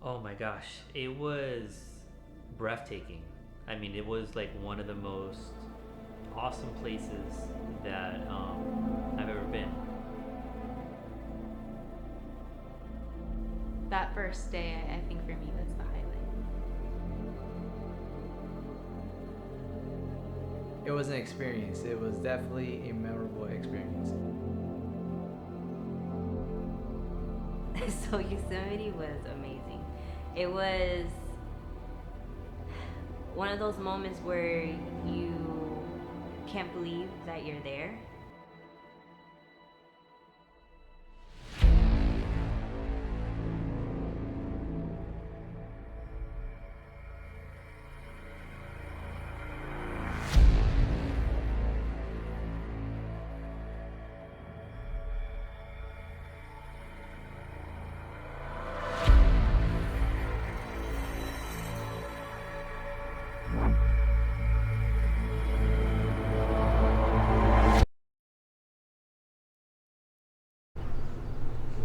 Oh my gosh, it was breathtaking. I mean, it was like one of the most awesome places that I've ever been. That first day, I think for me, that's the highlight. It was an experience. It was definitely a memorable experience. So Yosemite was amazing. It was one of those moments where you can't believe that you're there.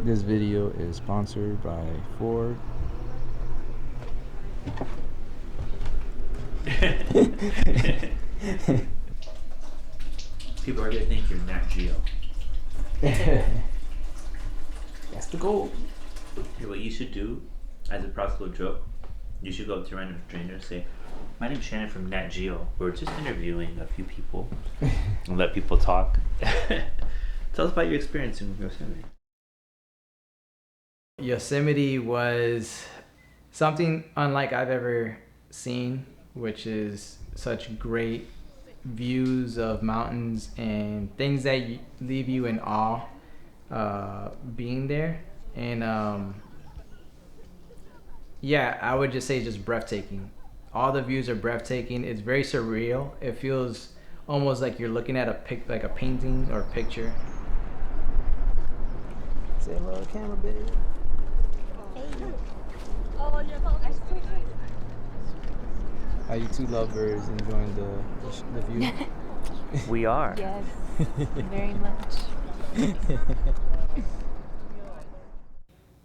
This video is sponsored by Ford. People are gonna think you're Nat Geo. That's the goal. Hey, what you should do, as a practical joke, you should go up to a random stranger and say, "My name's Shannon from Nat Geo. We're just interviewing a few people and let people talk." Tell us about your experience in Yosemite. Yosemite was something unlike I've ever seen, which is such great views of mountains and things that leave you in awe being there. And yeah, I would just say just breathtaking. All the views are breathtaking. It's very surreal. It feels almost like you're looking at like a painting or a picture. Say hello, camera babe. Are you two lovebirds enjoying the view? We are. Yes, very much.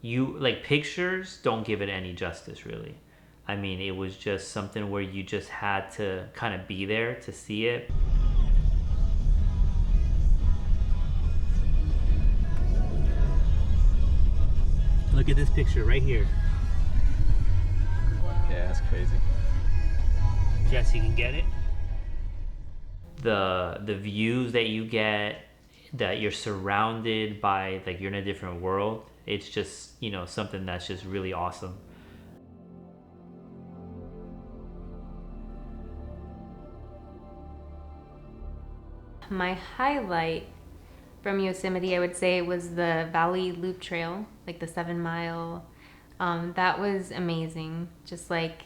You like pictures don't give it any justice, really. I mean, it was just something where you just had to kind of be there to see it. Look at this picture right here. Yeah, that's crazy. Jess, you can get it. The views that you get, that you're surrounded by, like you're in a different world. It's just, something that's just really awesome. My highlight from Yosemite, I would say, was the Valley Loop Trail, like the 7 mile. That was amazing. Just like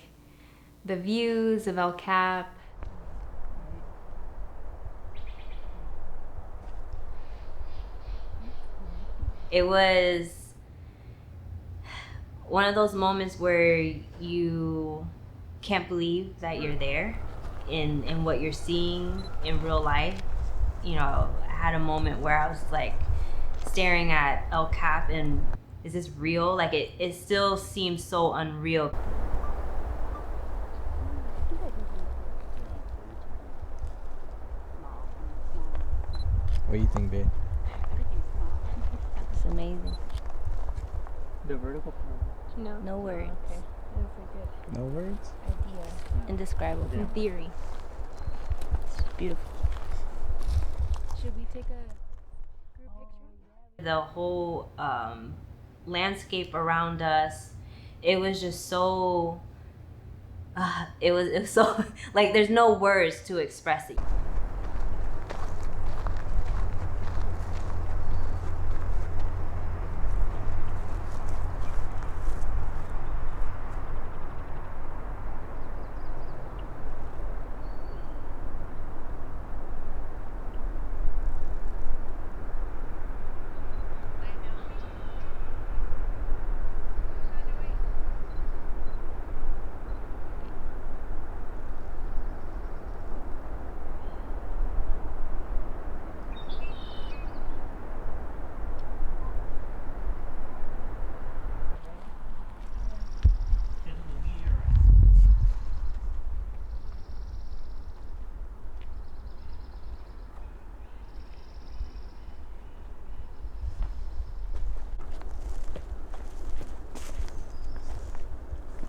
the views of El Cap. It was one of those moments where you can't believe that you're there in what you're seeing in real life. I had a moment where I was like staring at El Cap and is this real? Like it still seems so unreal. What do you think, babe? It's amazing. The vertical part. No. No words. Okay. That's a good No words? Idea. Indescribable. in theory. It's beautiful. Should we take a group picture? The whole landscape around us, it was just so it was so like there's no words to express it.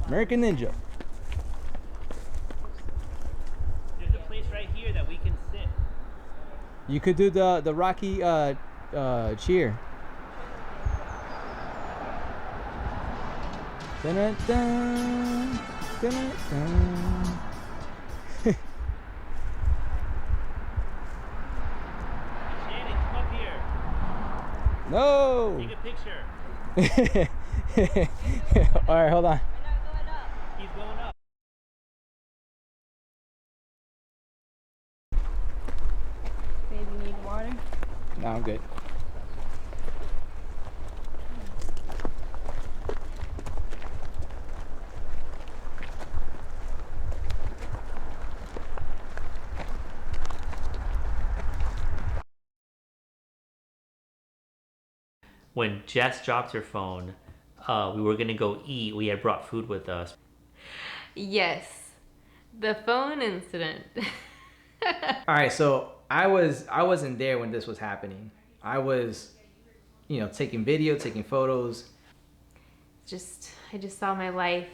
American Ninja. There's a place right here that we can sit. You could do the Rocky cheer. Dun-dun-dun, dun-dun-dun. Shannon, come up here. No. Take a picture. All right, hold on. He's going up. Baby, need water? No, I'm good. When Jess dropped her phone, we were gonna go eat. We had brought food with us. Yes, the phone incident. All right, so I wasn't there when this was happening. I was, taking video, taking photos. I just saw my life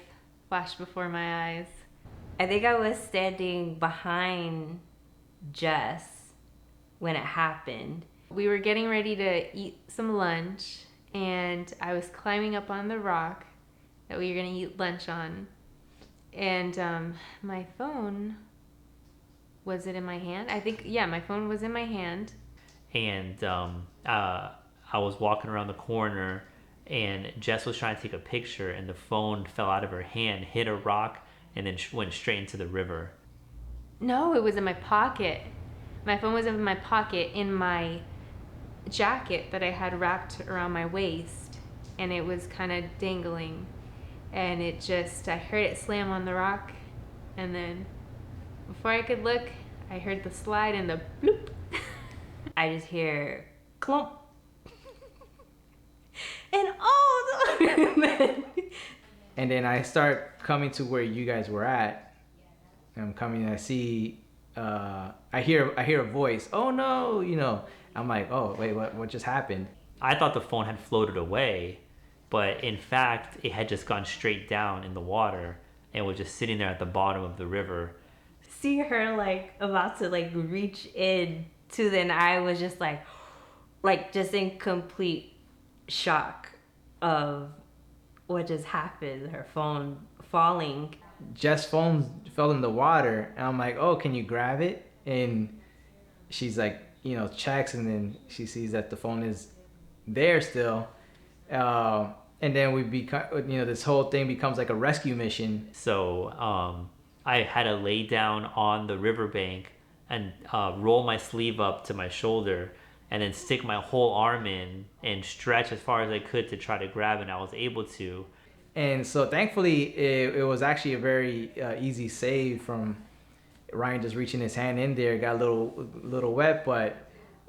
flash before my eyes. I think I was standing behind Jess when it happened. We were getting ready to eat some lunch, and I was climbing up on the rock that we were gonna eat lunch on. And my phone, was it in my hand? I think, yeah, my phone was in my hand. And I was walking around the corner, and Jess was trying to take a picture, and the phone fell out of her hand, hit a rock, and then went straight into the river. No, it was in my pocket. My phone was in my pocket in my jacket that I had wrapped around my waist, and it was kind of dangling. And I heard it slam on the rock, and then before I could look, I heard the slide and the bloop. I just hear clump. And oh, And then I start coming to where you guys were at. I'm coming, I see, I hear a voice. Oh no, I'm like, oh wait, what just happened? I thought the phone had floated away, but in fact, it had just gone straight down in the water and was just sitting there at the bottom of the river. see her about to reach in to, then I was just just in complete shock of what just happened. Her phone falling. Jess' phone fell in the water, and I'm like, oh, can you grab it? And she's like, checks, and then she sees that the phone is there still. And then we become, this whole thing becomes like a rescue mission. So I had to lay down on the riverbank and roll my sleeve up to my shoulder and then stick my whole arm in and stretch as far as I could to try to grab it, and I was able to. And so thankfully, it was actually a very easy save from Ryan just reaching his hand in there. Got a little wet, but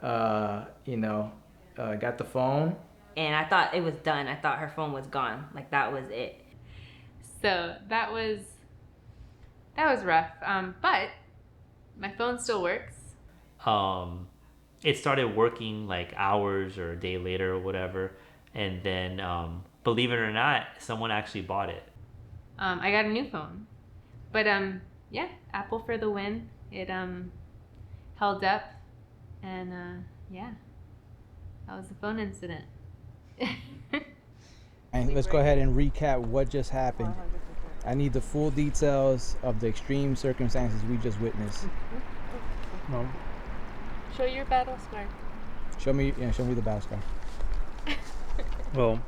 got the phone. And I thought it was done. I thought her phone was gone. That was it. So that was rough. But my phone still works. It started working hours or a day later or whatever, and then believe it or not, someone actually bought it. I got a new phone, but yeah, Apple for the win. It held up, and yeah, that was the phone incident. And let's go ahead and recap what just happened. I need the full details of the extreme circumstances we just witnessed. No. Show your battle scar. Show me the battle scar. Well,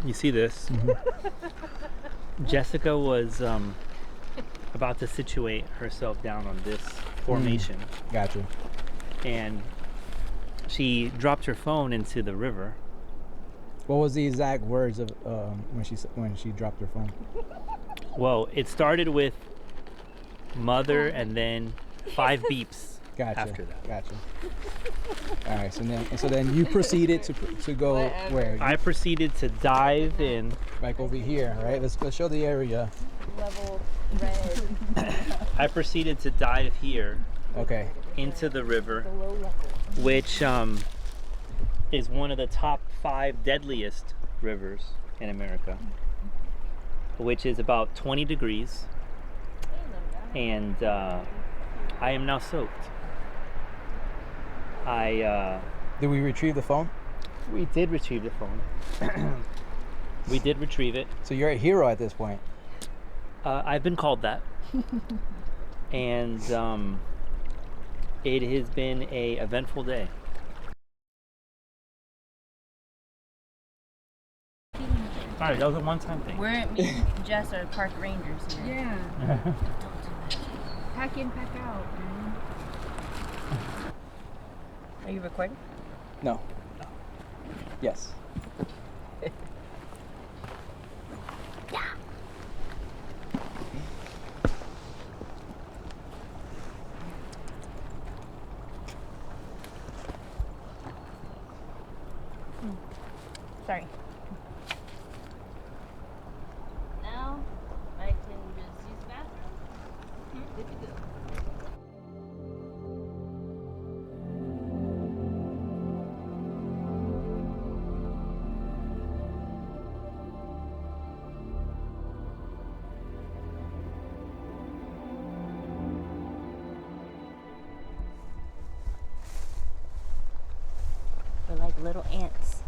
you see this. Mm-hmm. Jessica was about to situate herself down on this formation. Gotcha. And she dropped her phone into the river. What was the exact words of when she dropped her phone? Well, it started with mother and then 5 beeps. Gotcha. After that. Gotcha. All right. So then you proceeded to go where? I proceeded to dive in. Over here, right? Let's show the area. Level red. I proceeded to dive here. Okay. Into the river, which is one of the top 5 deadliest rivers in America. which is about 20 degrees, and I am now soaked. Did we retrieve the phone? We did retrieve the phone. We did retrieve it. So you're a hero at this point. I've been called that. And it has been a eventful day. Sorry, that was a one-time thing. We're me and Jess are park rangers here. Yeah. Pack in, pack out. Are you recording? No. Yes. Sorry. Now I can just use the bathroom. Good to go. We're like little ants.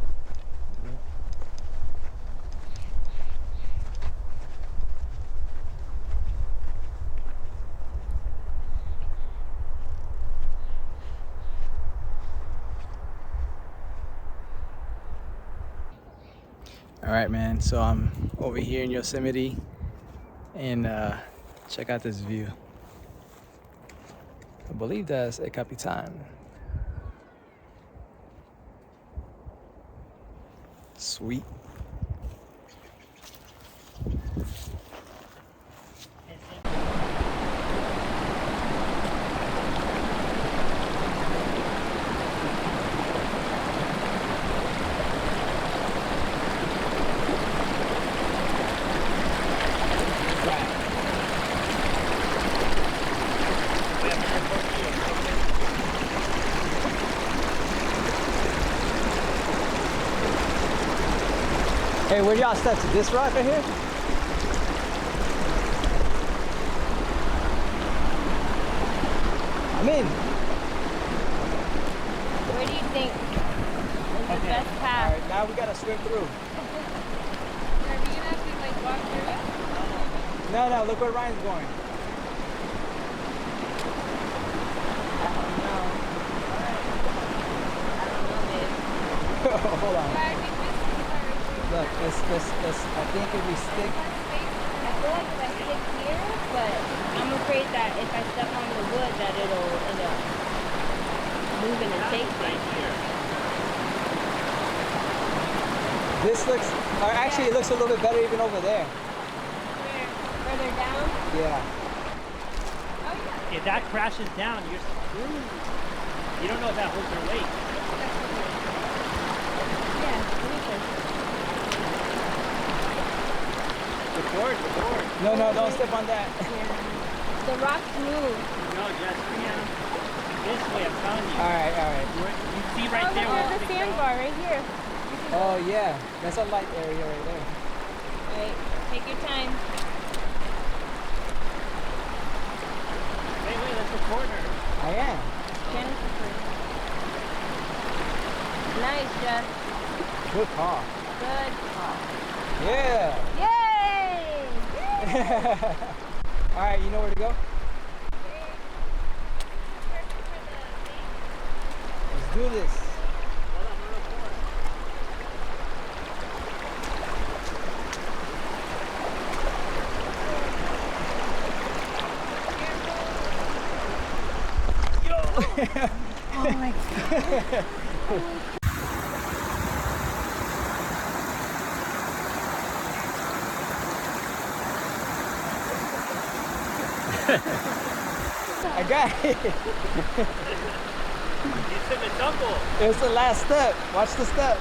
All right, man. So I'm over here in Yosemite, and check out this view. I believe that's El Capitan. Sweet. Hey, where y'all step to? This rock right here? I'm in. Where do you think is the best All path? right, now we gotta swim through. Are we gonna have to like walk through it? No, no, look where Ryan's going. I don't know. I don't know, babe. Hold on. Yeah, I think this is Look, let's, I think if we stick, I feel like if I stick here, but I'm afraid that if I step on the wood, that it'll end up moving and taking. this looks, or actually it looks a little bit better even over there. Where? Further down? Yeah. Oh yeah. If that crashes down, you're screwed. You don't know if that holds your weight. Yeah. Let me see. The board. No, no, don't step on that. The rocks move. No, just this way, I'm telling you. All right. You see right there where There's a sandbar right here. Oh yeah, that's a light area right there. Alright, take your time. Wait, that's the corner. I am. Nice, Jeff. Good call. Good call. Yeah. Yay! All right, you know where to go? Let's do this. Oh my god. I got it. You took a tumble. It's the last step. Watch the step.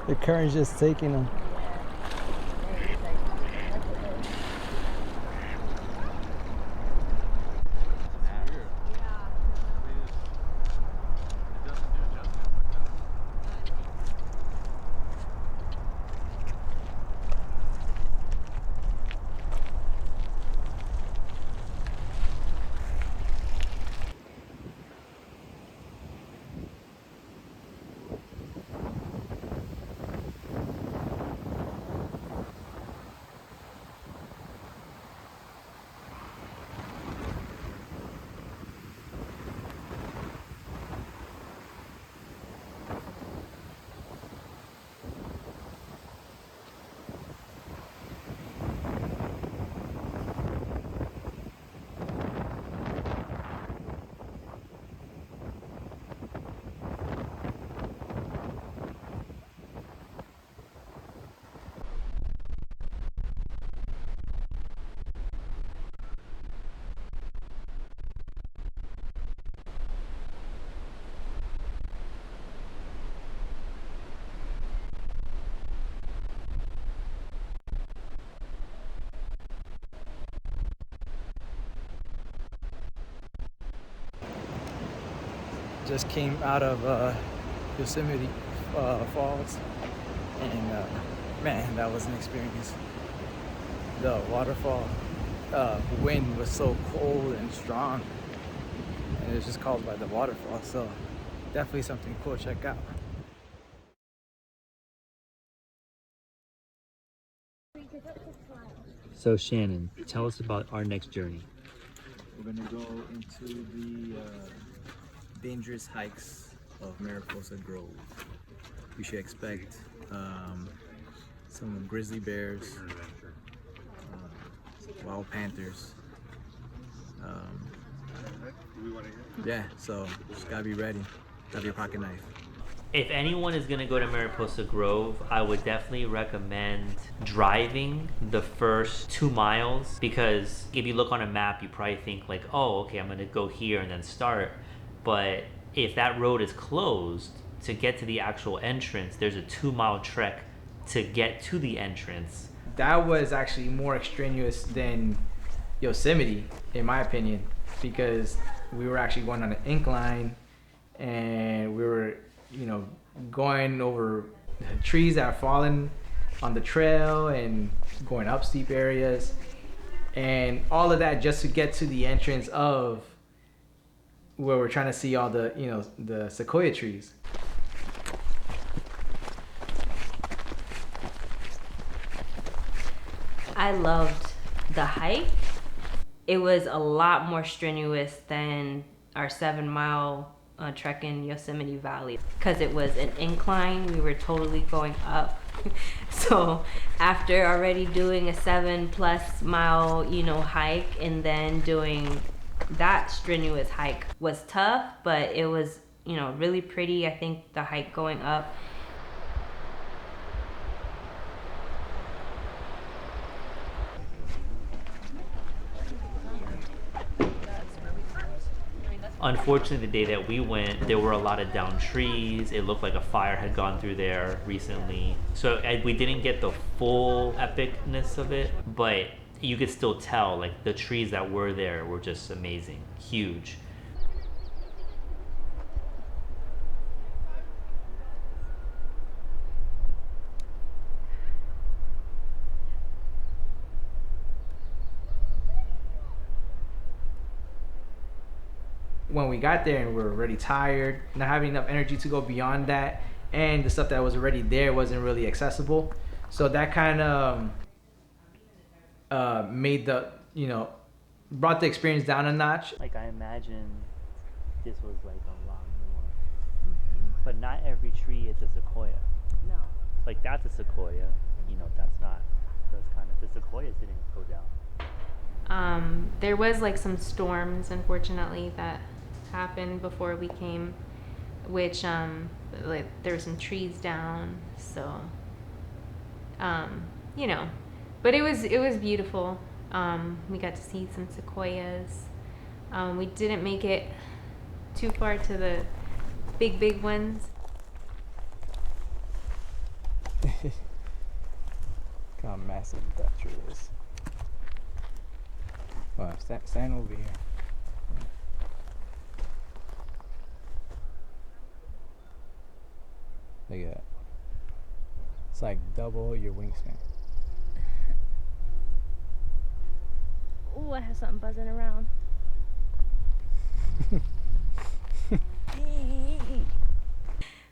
The current's just taking them. Just came out of Yosemite Falls, and man, that was an experience. The waterfall wind was so cold and strong, and it was just caused by the waterfall. So definitely something cool to check out. So Shannon, tell us about our next journey. We're gonna go into the dangerous hikes of Mariposa Grove. We should expect some grizzly bears, wild panthers. Yeah, so just gotta be ready. Have your pocket knife. If anyone is gonna go to Mariposa Grove, I would definitely recommend driving the first 2 miles, because if you look on a map, you probably think like, oh, okay, I'm gonna go here and then start. But if that road is closed, to get to the actual entrance, there's a 2-mile trek to get to the entrance. That was actually more extraneous than Yosemite, in my opinion, because we were actually going on an incline, and we were, going over trees that are fallen on the trail and going up steep areas, and all of that just to get to the entrance of where we're trying to see all the, the sequoia trees. I loved the hike. It was a lot more strenuous than our 7-mile trek in Yosemite Valley, because it was an incline. We were totally going up. So after already doing a 7+ mile, hike, and then doing that strenuous hike was tough, but it was, really pretty. I think the hike going up. Unfortunately, the day that we went, there were a lot of downed trees. It looked like a fire had gone through there recently. So we didn't get the full epicness of it, but you could still tell, like, the trees that were there were just amazing, huge. When we got there and we were already tired, not having enough energy to go beyond that, and the stuff that was already there wasn't really accessible. So that kind of made brought the experience down a notch. Like, I imagine this was like a lot more, but not every tree is a sequoia. No. Like, that's a sequoia, that's not. That's kind of, the sequoias didn't go down. There was like some storms, unfortunately, that happened before we came, which like there were some trees down, so but it was beautiful. We got to see some sequoias. We didn't make it too far to the big ones. Look how massive that tree is. Wow, stand over here. Look at that. It's like double your wingspan. Ooh, I have something buzzing around.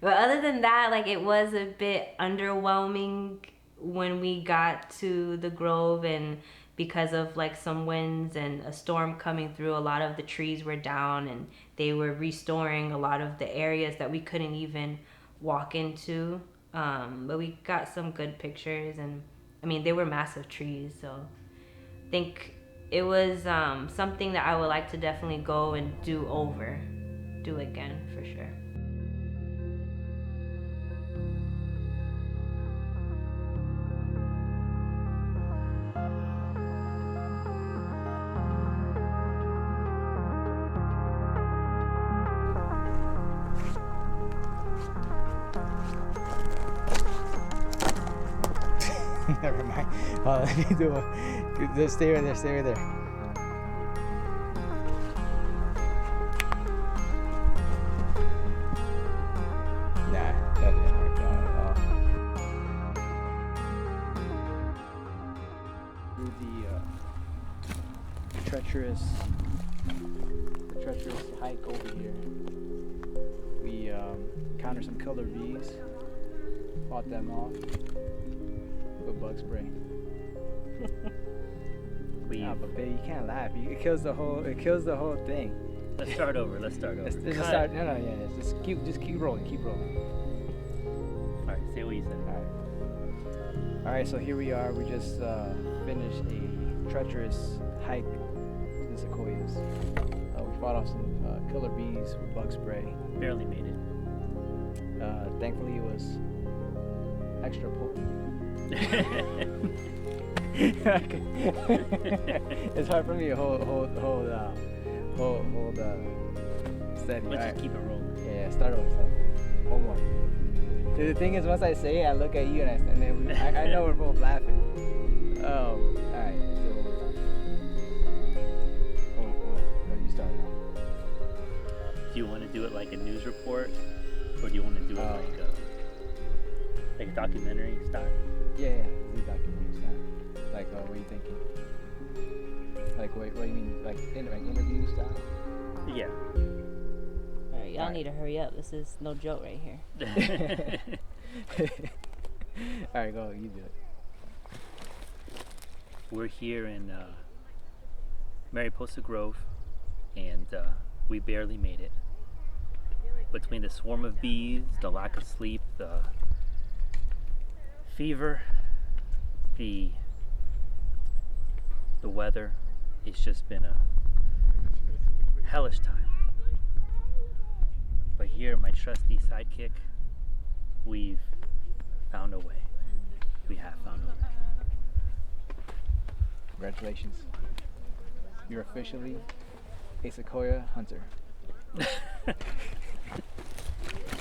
But other than that, like, it was a bit underwhelming when we got to the grove, and because of like some winds and a storm coming through, a lot of the trees were down and they were restoring a lot of the areas that we couldn't even walk into. But we got some good pictures, and I mean, they were massive trees, so I think it was something that I would like to definitely go and do again for sure. Never mind. Let me do it. Just stay right there. Stay right there. Nah, that didn't work out at all. Through the treacherous hike over here, we encountered some killer bees. Fought them off with bug spray. Nah, but babe, you can't laugh. It kills the whole thing. Let's start over. Let's start over. Let's just start. No, yeah. Just keep rolling. Keep rolling. All right, say what you said. All right. So here we are. We just finished a treacherous hike to the sequoias. We fought off some killer bees with bug spray. Barely made it. Thankfully, it was extra potent. It's hard for me to hold steady. Let's just keep it rolling. Yeah, start over. One more. The thing is, once I say it, I look at you and then I know we're both laughing. All right. So one more time. No, you start now. Do you want to do it like a news report, or do you want to do it like a documentary style? Yeah, do documentary style. Like, what are you thinking? Like, what do you mean? Like interview style? Yeah. All right, y'all need to hurry up. This is no joke right here. All right, go. You do it. We're here in Mariposa Grove, and we barely made it. Between the swarm of bees, the lack of sleep, the fever, the weather, it's just been a hellish time. But here, my trusty sidekick, we've found a way. We have found a way. Congratulations. You're officially a sequoia hunter.